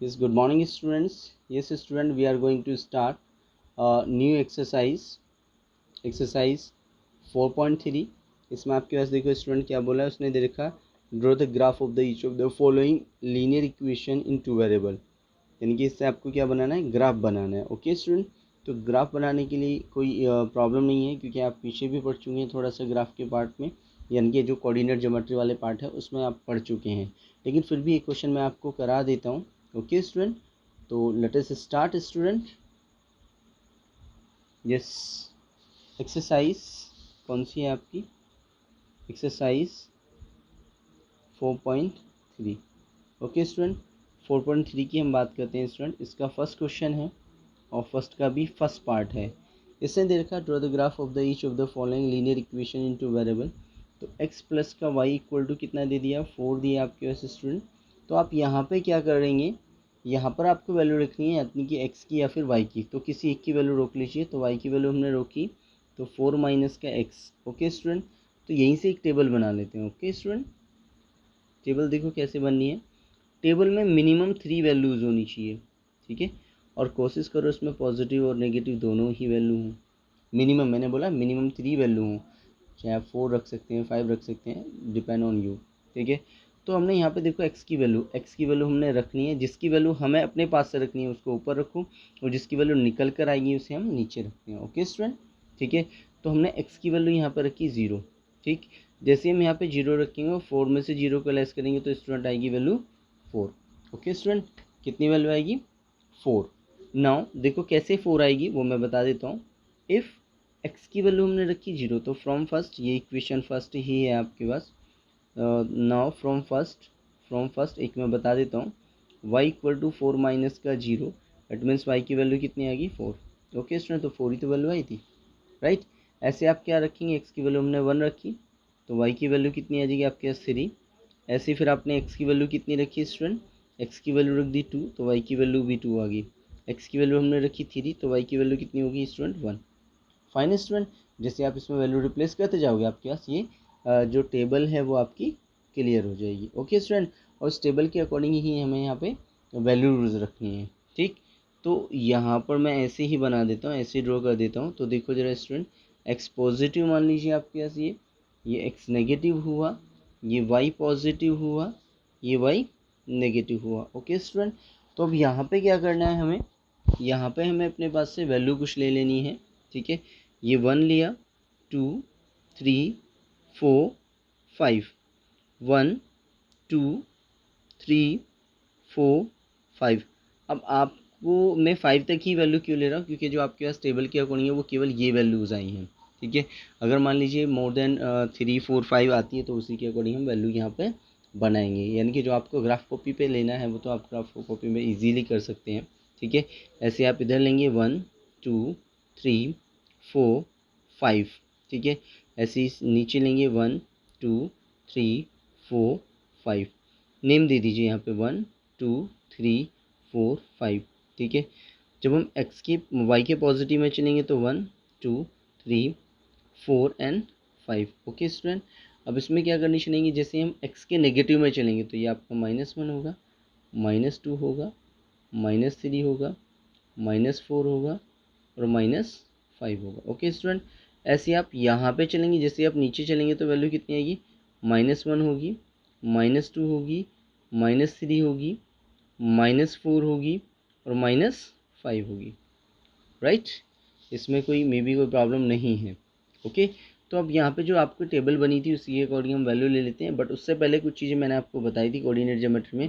Yes, good morning students. Yes student, we are going to start a new exercise 4.3. इसमें आपके पास देखो student क्या बोला है, उसने दे रखा draw the graph of the each of the following linear equation in two variable, यानी कि इससे आपको क्या बनाना है, ग्राफ बनाना है। ओके स्टूडेंट, तो ग्राफ बनाने के लिए कोई प्रॉब्लम नहीं है, क्योंकि आप पीछे भी पढ़ चुके हैं थोड़ा सा ग्राफ के पार्ट में, यानी कि जो कोऑर्डिनेट ज्योमेट्री वाले पार्ट है उसमें आप पढ़ चुके हैं, लेकिन फिर भी एक क्वेश्चन मैं आपको करा देता हूँ। ओके स्टूडेंट, तो let us start student. Yes, exercise कौन सी है आपकी, एक्सरसाइज 4.3। ओके स्टूडेंट, 4.3 की हम बात करते हैं स्टूडेंट। इसका फर्स्ट क्वेश्चन है और फर्स्ट का भी फर्स्ट पार्ट है। इसने दे रखा draw the graph of the each of the following linear equation into variable. तो x प्लस का y इक्वल टू कितना दे दिया, 4 दिया आपके पास स्टूडेंट। तो आप यहाँ पे क्या करेंगे, यहाँ पर आपको वैल्यू रखनी है, यानी कि x की या फिर y की। तो किसी एक की वैल्यू रोक लीजिए, तो y की वैल्यू हमने रोकी, तो 4 माइनस का x। ओके स्टूडेंट, तो यहीं से एक टेबल बना लेते हैं। ओके स्टूडेंट, टेबल देखो कैसे बननी है। टेबल में मिनिमम 3 वैल्यूज़ होनी चाहिए, ठीक है, और कोशिश करो इसमें पॉजिटिव और नेगेटिव दोनों ही वैल्यू हों। मिनिमम, मैंने बोला मिनिमम 3 वैल्यू हों, चाहे आप 4 रख सकते हैं, 5 रख सकते हैं, डिपेंड ऑन यू, ठीक है। तो हमने यहाँ पे देखो x की वैल्यू हमने रखनी है, जिसकी वैल्यू हमें अपने पास से रखनी है उसको ऊपर रखो, और जिसकी वैल्यू निकल कर आएगी उसे हम नीचे रखते हैं। ओके स्टूडेंट, ठीक है। तो हमने x की वैल्यू यहाँ पर रखी 0, ठीक। जैसे हम यहाँ पे 0 रखेंगे, 4 में से 0 को लेस करेंगे तो स्टूडेंट आएगी वैल्यू 4। ओके स्टूडेंट, कितनी वैल्यू आएगी, 4। नाउ देखो कैसे 4 आएगी वो मैं बता देता हूँ। इफ़ x की वैल्यू हमने रखी 0, तो फ्रॉम फर्स्ट, ये इक्वेशन फर्स्ट ही है आपके पास। नाउ फ्रॉम फर्स्ट एक मैं बता देता हूँ, y इक्वल टू 4 माइनस का 0, दैट मीन्स y की वैल्यू कितनी आ गई, 4। ओके स्टूडेंट, तो 4 ही तो वैल्यू आई थी, राइट। ऐसे आप क्या रखेंगे, x की वैल्यू हमने 1 रखी, तो y की वैल्यू कितनी आ जाएगी आपके पास 3। ऐसे फिर आपने x की वैल्यू कितनी रखी स्टूडेंट, x की वैल्यू रख दी 2, तो y की वैल्यू भी 2 आ गई। x की वैल्यू हमने रखी 3, तो y की वैल्यू कितनी होगी स्टूडेंट, 1। फाइन स्टूडेंट, जैसे आप इसमें वैल्यू रिप्लेस करते जाओगे आपके पास ये जो टेबल है वो आपकी क्लियर हो जाएगी। ओके स्टूडेंट, और इस टेबल के अकॉर्डिंग ही हमें यहाँ पे वैल्यूज रखनी है, ठीक। तो यहाँ पर मैं ऐसे ही बना देता हूँ, ऐसे ड्रॉ कर देता हूँ। तो देखो जरा स्टूडेंट, x पॉजिटिव मान लीजिए आपके पास, ये x नेगेटिव हुआ, ये y पॉजिटिव हुआ, ये y नेगेटिव हुआ। ओके स्टूडेंट, तो अब यहाँ पे क्या करना है हमें, यहाँ पे हमें अपने पास से वैल्यू कुछ ले लेनी है, ठीक है। ये 1 लिया, 2, 3, 4, 5, 1, 2, 3, 4, 5। अब आपको मैं 5 तक ही वैल्यू क्यों ले रहा हूँ, क्योंकि जो आपके पास टेबल के अकॉर्डिंग है वो केवल ये वैल्यूज़ आई हैं, ठीक है। अगर मान लीजिए मोर देन 3, 4, 5 आती है, तो उसी के अकॉर्डिंग हम वैल्यू यहाँ पे बनाएंगे। यानी कि जो आपको ग्राफ कॉपी पे लेना है वो तो आप ग्राफ कॉपी में इजीली कर सकते हैं, ठीक है। ऐसे आप इधर लेंगे 1, 2, 3, 4, 5, ठीक है। ऐसे ही नीचे लेंगे 1, 2, 3, 4, 5। नेम दे दीजिए यहाँ पे 1, 2, 3, 4, 5, ठीक है। जब हम x के y के पॉजिटिव में चलेंगे तो 1, 2, 3, 4 एंड 5। ओके स्टूडेंट, अब इसमें क्या कंडीशन आएंगी, जैसे हम x के नेगेटिव में चलेंगे तो ये आपका -1 होगा, -2 होगा, -3 होगा, -4 होगा और -5 होगा। ओके स्टूडेंट, ऐसे आप यहाँ पे चलेंगे, जैसे आप नीचे चलेंगे तो वैल्यू कितनी आएगी, -1 होगी, -2 होगी, -3 होगी, -4 होगी और -5 होगी, राइट। इसमें कोई मे बी कोई प्रॉब्लम नहीं है। ओके, तो अब यहाँ पे जो आपको टेबल बनी थी उसी के अकॉर्डिंग हम वैल्यू ले लेते हैं, बट उससे पहले कुछ चीज़ें मैंने आपको बताई थी कोऑर्डिनेट ज्योमेट्री में।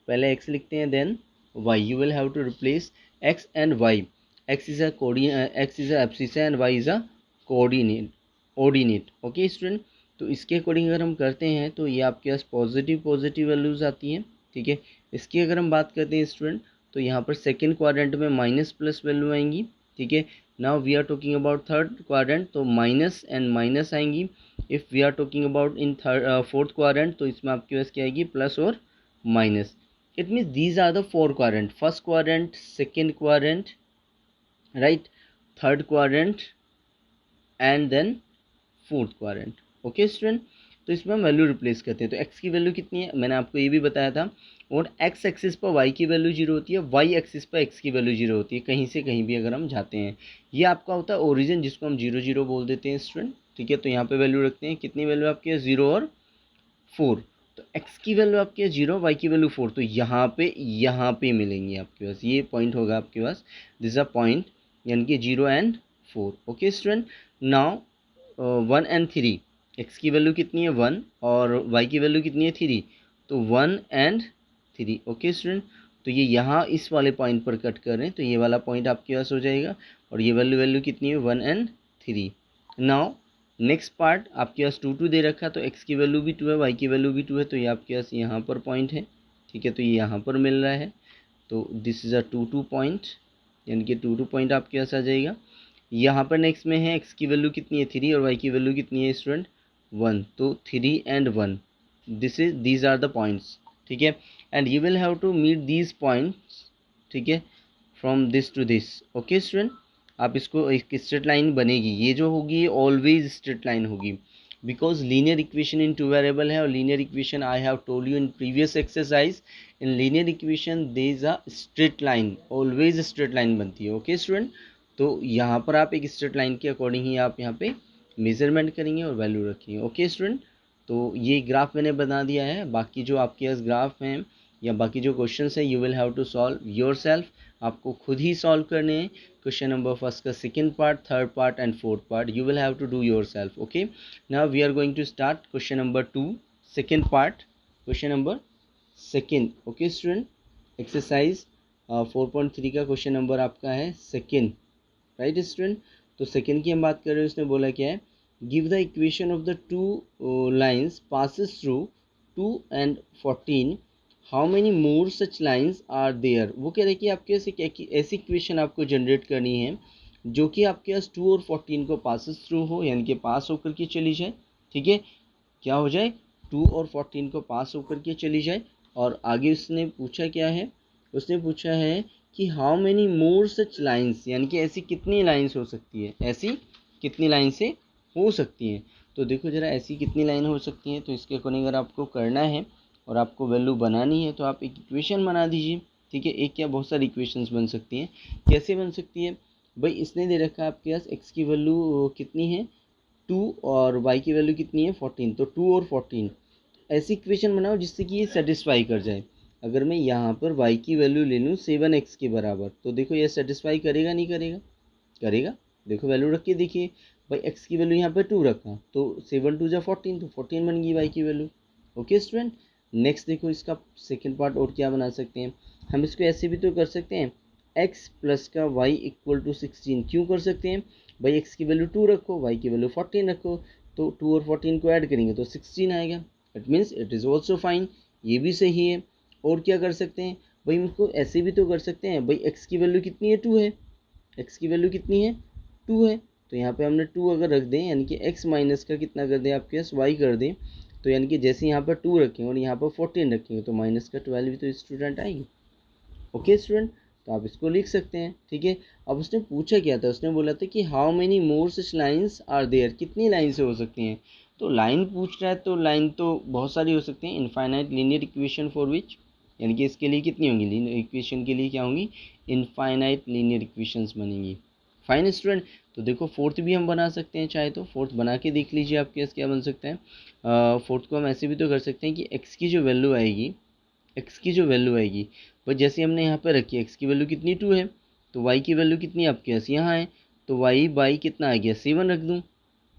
पहले x लिखते हैं, then y, you will have to replace x and y। x is a abscissa and y is a coordinate. Okay student, तो इसके अकॉर्डिंग अगर हम करते हैं तो ये आपके पास पॉजिटिव वैल्यूज़ आती हैं, ठीक है। इसकी अगर हम बात करते हैं स्टूडेंट, तो यहाँ पर सेकेंड क्वाड्रेंट में माइनस प्लस वैल्यू आएंगी, ठीक है। Now we are talking about third quadrant, तो माइनस एंड माइनस आएंगी। If we are talking about in fourth quadrant, तो इसमें आपके पास क्या आएगी, प्लस और minus. It means these are the 4 quadrant, first quadrant, second quadrant, right, third quadrant and then fourth quadrant. Okay student, तो इसमें हम वैल्यू रिप्लेस करते हैं। तो x की वैल्यू कितनी है, मैंने आपको ये भी बताया था और एक्स एक्सिस पर वाई की वैल्यू 0 होती है, वाई एक्सिस पर एक्स की वैल्यू 0 होती है, कहीं से कहीं भी अगर हम जाते हैं। ये आपका होता है ओरिजिन, जिसको हम 0 0 बोल देते हैं स्टूडेंट, ठीक है। तो यहाँ पे वैल्यू रखते हैं, कितनी वैल्यू आपकी है, 0 और 4। तो x की वैल्यू आपकी है 0, y की वैल्यू 4, तो यहाँ पे मिलेंगी आपके पास, ये पॉइंट होगा आपके पास, दिस अ पॉइंट, यानी कि 0 and 4। Okay student, now 1 and 3, x की वैल्यू कितनी है 1 और y की वैल्यू कितनी है 3, तो 1 एंड 3। ओके स्टूडेंट, तो ये यहाँ इस वाले पॉइंट पर कट कर रहे हैं, तो ये वाला पॉइंट आपके पास हो जाएगा, और ये वैल्यू कितनी है 1 एंड 3। नाउ नेक्स्ट पार्ट आपके पास 2 2 दे रखा है, तो x की वैल्यू भी 2 है, y की वैल्यू भी 2 है, तो ये आपके पास यहाँ पर पॉइंट है, ठीक है। तो ये यहाँ पर मिल रहा है, तो दिस इज़ अ 2 2 पॉइंट, यानी कि 2 2 पॉइंट आपके पास आ जाएगा। यहाँ पर नेक्स्ट में है x की वैल्यू कितनी है 3 और y की वैल्यू कितनी है स्टूडेंट 1, तो 3 and 1, these are the points, ठीक है। And you will have to meet these points, ठीक है, from this to this. Okay student, आप इसको एक स्ट्रेट लाइन बनेगी, ये जो होगी ये ऑलवेज स्ट्रेट लाइन होगी, because linear equation in two variable है, और linear equation I have told you in previous exercise, in linear equation there is a straight line, always straight line बनती है। ओके स्टूडेंट, तो यहाँ पर आप एक स्ट्रेट लाइन के अकॉर्डिंग ही आप यहाँ पे मेजरमेंट करेंगे और वैल्यू रखेंगे। ओके स्टूडेंट, तो ये ग्राफ मैंने बना दिया है, बाकी जो आपके पास ग्राफ हैं या बाकी जो क्वेश्चन है you will have to solve yourself, आपको खुद ही सॉल्व करने हैं। क्वेश्चन नंबर फर्स्ट का second part, third part and fourth part you will have to do yourself. Okay, now we are going to start question number 2, second part, question number second. Okay student, exercise 4.3 का question number आपका है second, right student. तो second की हम बात कर रहे हैं, उसने बोला क्या है, give the equation of the two lines passes through 2 and 14, how many more such lines are there. वो कह रहे हैं कि आपके पास एक ऐसी इक्वेशन आपको जनरेट करनी है जो कि आपके पास 2 और 14 को पासिस थ्रू हो, यानी कि पास होकर के चली जाए, ठीक है। क्या हो जाए, 2 और 14 को पास होकर के चली जाए। और आगे उसने पूछा क्या है, उसने पूछा है कि how many more such lines, यानी कि ऐसी कितनी लाइन्स हो सकती है, ऐसी कितनी लाइन से हो सकती हैं। तो देखो जरा, ऐसी कितनी लाइन हो सकती हैं, तो इसके अकॉर्डिंग अगर आपको करना है और आपको वैल्यू बनानी है तो आप एक इक्वेशन बना दीजिए, ठीक है। एक क्या बहुत सारी इक्वेशंस बन सकती हैं, कैसे बन सकती है भाई, इसने दे रखा है आपके पास एक्स की वैल्यू कितनी है 2 और वाई की वैल्यू कितनी है 14, तो 2 और 14 ऐसी इक्वेशन बनाओ जिससे कि ये सेटिस्फाई कर जाए। अगर मैं यहाँ पर y की वैल्यू ले लूँ 7x के बराबर, तो देखो ये सेटिस्फाई करेगा नहीं करेगा, करेगा। देखो वैल्यू रख के देखिए, भाई x की वैल्यू यहाँ पर 2 रखा, तो 7 2 जा 14, तो 14 बन गई y की वैल्यू। ओके स्टूडेंट, नेक्स्ट देखो इसका सेकेंड पार्ट और क्या बना सकते हैं, हम इसको ऐसे भी तो कर सकते हैं, x प्लस का y इक्वल टू 16। क्यों कर सकते हैं भाई, x की वैल्यू 2 रखो, y की वैल्यू 14 रखो, तो 2 और 14 को ऐड करेंगे तो 16 आएगा, it means it is also fine, ये भी सही है। और क्या कर सकते हैं भाई, इसको ऐसे भी तो कर सकते हैं, भाई x की वैल्यू कितनी है 2 है, x की वैल्यू कितनी है 2 है, तो यहाँ पे हमने 2 अगर रख दें, यानी कि x माइनस का कितना कर दें आपके पास y कर दें, तो यानी कि जैसे यहाँ पर 2 रखेंगे और यहाँ पर 14 रखेंगे तो माइनस का 12 भी तो स्टूडेंट आएगी। ओके स्टूडेंट, तो आप इसको लिख सकते हैं, ठीक है। अब उसने पूछा क्या था, उसने बोला था कि how many more such lines are there, कितनी लाइन से हो सकती हैं। तो लाइन पूछ रहा है, तो लाइन तो बहुत सारी हो सकती हैं, infinite linear equation for which, यानी कि इसके लिए कितनी होंगी, लीनियर इक्वेशन के लिए क्या होंगी, इनफाइनाइट लीनियर इक्वेशंस बनेंगी। फाइन स्टूडेंट, तो देखो फोर्थ भी हम बना सकते हैं, चाहे तो फोर्थ बना के देख लीजिए आपके पास क्या बन सकता है। फोर्थ को हम ऐसे भी तो कर सकते हैं कि एक्स की जो वैल्यू आएगी, एक्स की जो वैल्यू आएगी, पर जैसे हमने यहाँ पर रखी है एक्स की वैल्यू कितनी 2 है, तो वाई की वैल्यू कितनी आपके पास यहाँ है, तो वाई बाई कितना आ गया 7 रख दूँ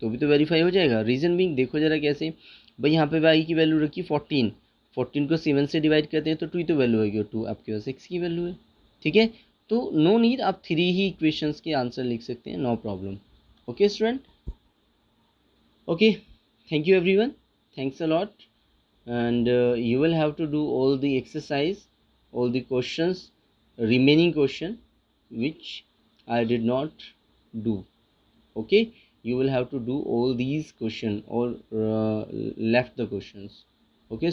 तो भी तो वेरीफाई हो जाएगा। रीज़न भी देखो जरा कैसे, भाई यहाँ पे वाई की वैल्यू रखी 14, 14 को 7 से डिवाइड करते हैं तो 2 ही तो वैल्यू आएगी, और 2 आपके पास एक्स की वैल्यू है, ठीक है। तो नो नीड, आप 3 ही इक्वेशंस के आंसर लिख सकते हैं, no problem. Okay student, okay, thank you everyone, thanks a lot, and you will have to do all the exercise, all the questions, remaining question which I did not do. Okay, you will have to do all these question or left the questions. Okay.